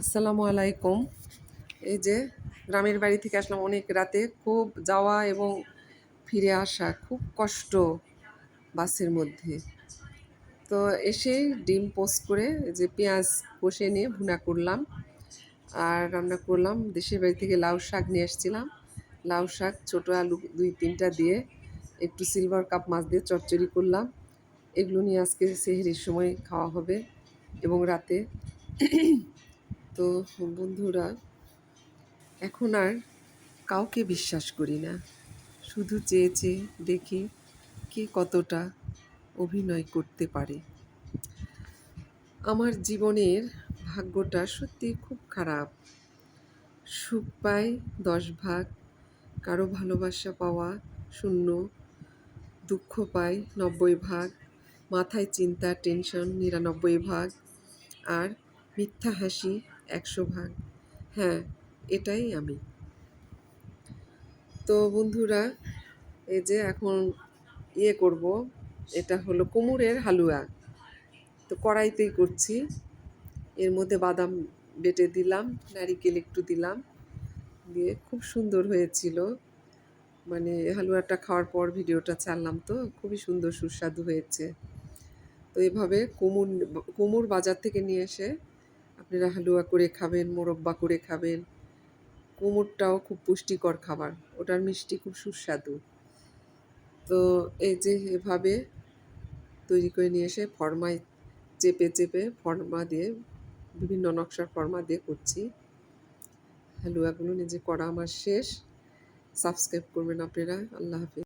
আসসালামু আলাইকুম। এই যে গ্রামের বাড়ি থেকে আসলাম অনেক রাতে, খুব যাওয়া এবং ফিরে আসা খুব কষ্ট বাসের মধ্যে। তো এসেই ডিম পোস্ট করে এই যে পেঁয়াজ কষে নিয়ে ভুনা করলাম আর রান্না করলাম। দেশের বাড়ি থেকে লাউ শাক নিয়ে এসেছিলাম, লাউ শাক ছোটো আলু 2-3টা দিয়ে একটু সিলভার কাপ মাছ দিয়ে চচ্চড়ি করলাম। এগুলো নিয়ে আজকে সেহরির সময় খাওয়া হবে এবং রাতে। তো বন্ধুরা, এখন আর কাউকে বিশ্বাস করি না, শুধু চেয়ে চেয়ে দেখি কে কতটা অভিনয় করতে পারে। আমার জীবনের ভাগ্যটা সত্যি খুব খারাপ। সুখ পাই 10 ভাগ, কারো ভালোবাসা পাওয়া 0, দুঃখ পাই 90 ভাগ, মাথায় চিন্তা টেনশন 99 ভাগ, আর মিথ্যা হাসি 100 ভাগ। হ্যাঁ, এটাই আমি। তো বন্ধুরা, এই যে এখন করব, এটা হলো কুমড়ের হালুয়া। তো কড়াইতেই করছি, এর মধ্যে বাদাম বেটে দিলাম, নারিকেল একটু দিলাম, দিয়ে খুব সুন্দর হয়েছিল। মানে হালুয়াটা খাওয়ার পর ভিডিওটা ছাড়লাম, তো খুবই সুন্দর সুস্বাদু হয়েছে। তো এভাবে কুমড় বাজার থেকে নিয়ে এসে আপনারা হালুয়া করে খাবেন, মোরব্বা করে খাবেন। কুমড়টাও খুব পুষ্টিকর খাবার, ওটার মিষ্টি খুব সুস্বাদু। তো এই যে এভাবে তৈরি করে নিয়ে এসে ফর্মায় চেপে চেপে ফর্মা দিয়ে, বিভিন্ন নকশার ফর্মা দিয়ে করছি। হালুয়াগুলো নিজে করা আমার শেষ। সাবস্ক্রাইব করবেন আপনারা। আল্লাহ হাফেজ।